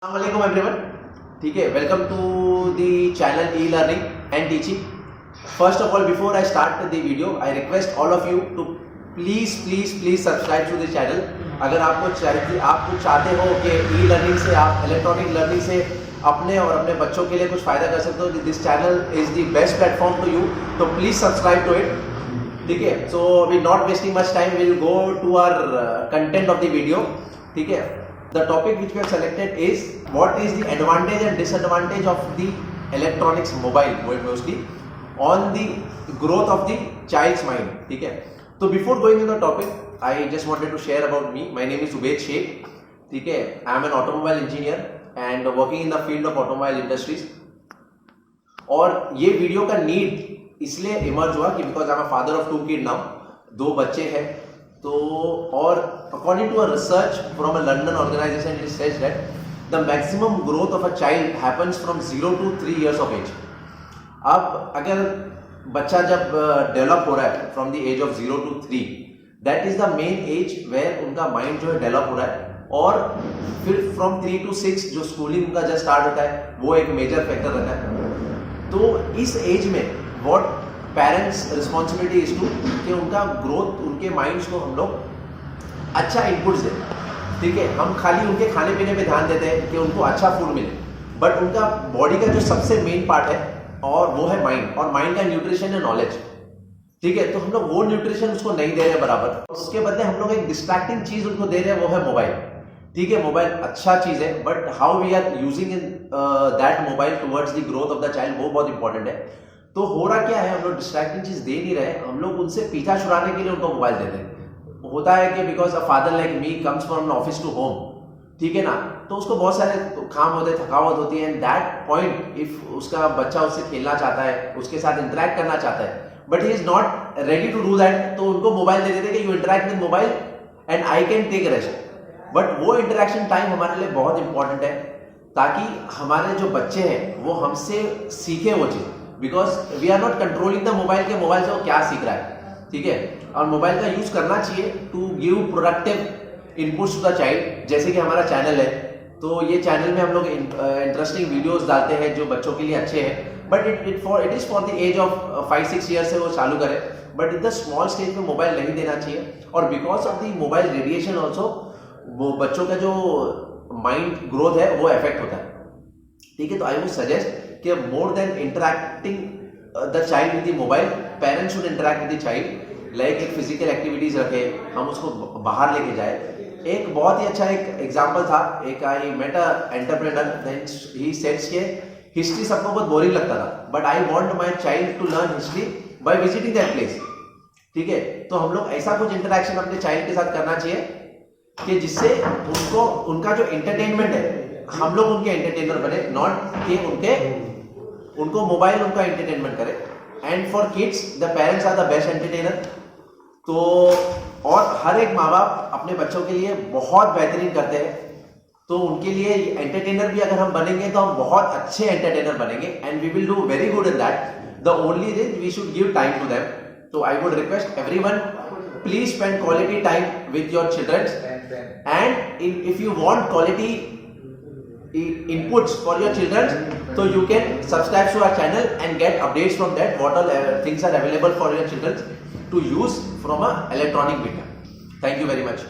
Assalamualaikum everyone. ठीक है, welcome to the channel e learning and teaching. First of all, before I start the video, I request all of you to please subscribe to the channel. अगर आपको चाहते हो कि e learning से, आप electronic learning से अपने और अपने बच्चों के लिए कुछ फ़ायदा कर सकते हो, this channel is the best platform to you, तो प्लीज़ सब्सक्राइब टू इट. ठीक है, so we not wasting much time, will go to our content of the video. ठीक है, the topic which we have selected is what is the advantage and disadvantage of the electronics mobile mostly on the growth of the child's mind. ठीक है, तो before going into the topic, I just wanted to share about me. My name is Ubaid Sheikh. ठीक है, I am an automobile engineer and working in the field of automobile industries. और ये video का need इसलिए emerge हुआ कि because I am a father of 2 kid now, 2 बच्चे हैं. तो और according to a research from a London organization, it says that the maximum growth of a child happens from 0 to 3 years of age. अब अगर बच्चा जब develop हो रहा है from the age of 0 to 3, that is the main age where उनका mind जो है डेवलप हो रहा है. और फिर फ्रॉम 3 to 6 जो स्कूलिंग उनका जब स्टार्ट होता है, वो एक मेजर फैक्टर रहता है. तो इस एज में what parents responsibility is to कि उनका ग्रोथ, उनके माइंड्स को हम लोग अच्छा इनपुट्स दें. ठीक है, हम खाली उनके खाने पीने पे ध्यान देते हैं कि उनको अच्छा फूड मिले, बट उनका बॉडी का जो सबसे मेन पार्ट है और वो है माइंड, और माइंड का न्यूट्रिशन है नॉलेज. ठीक है, तो हम लोग वो न्यूट्रिशन उसको नहीं दे रहे हैं बराबर. उसके बदले हम लोग एक डिस्ट्रैक्टिंग चीज उनको दे रहे हैं, वो है मोबाइल. ठीक है, मोबाइल अच्छा चीज है, but how we are using in that mobile towards the growth of the child, वो बहुत इंपॉर्टेंट है. तो हो रहा क्या है, हम लोग डिस्ट्रैक्टिंग चीज दे नहीं रहे, हम लोग उनसे पीछा छुड़ाने के लिए उनको मोबाइल देते हैं. होता है कि because a father like me comes from office to home, ठीक है ना, तो उसको बहुत सारे काम होते हैं, थकावट होती है. एंड दैट पॉइंट इफ उसका बच्चा उससे खेलना चाहता है, उसके साथ इंटरेक्ट करना चाहता है, but he is not ready to do that, तो उनको मोबाइल दे देते कि you interact with mobile and I can take rest. But वो इंटरेक्शन टाइम हमारे लिए बहुत इंपॉर्टेंट है, ताकि हमारे जो बच्चे हैं वो हमसे सीखे वो चीज़, because we are not controlling the mobile के मोबाइल से वो क्या सीख रहा है. ठीक है, और मोबाइल का यूज करना चाहिए to give productive inputs to the child. जैसे कि हमारा चैनल है, तो ये चैनल में हम लोग इंटरेस्टिंग वीडियोस डालते हैं जो बच्चों के लिए अच्छे हैं, but it is for the age of 5-6 year से वो चालू करें, but in the small stage में मोबाइल नहीं देना चाहिए. और because of the mobile radiation also वो बच्चों का जो माइंड ग्रोथ है वो इफेक्ट होता है. ठीक है, तो आई वुड सजेस्ट कि more than interacting the child with the mobile, parents should interact with the child. Like एक फिजिकल एक्टिविटीज रखे, हम उसको बाहर लेके जाए. एक बहुत ही अच्छा एक एग्जांपल था, एक I met a entrepreneur, then he सेड्स के हिस्ट्री सबको बहुत बोरिंग लगता था, but I want my child to learn history by visiting that place. ठीक है, तो हम लोग ऐसा कुछ इंटरेक्शन अपने चाइल्ड के साथ करना चाहिए कि जिससे उनको, उनका जो एंटरटेनमेंट है, हम लोग उनके एंटरटेनर बने, नॉट कि उनको मोबाइल उनका एंटरटेनमेंट करे. And for kids the parents are the best entertainer. तो और हर एक माँ बाप अपने बच्चों के लिए बहुत बेहतरीन करते हैं, तो उनके लिए एंटरटेनर भी अगर हम बनेंगे तो हम बहुत अच्छे एंटरटेनर बनेंगे, and we will do very good in that. The only thing we should give time to them. तो I would request everyone, please spend quality time with your children, and if you want quality inputs for your children, so you can subscribe to our channel and get updates from that, what all things are available for your children to use from a electronic media. Thank you very much.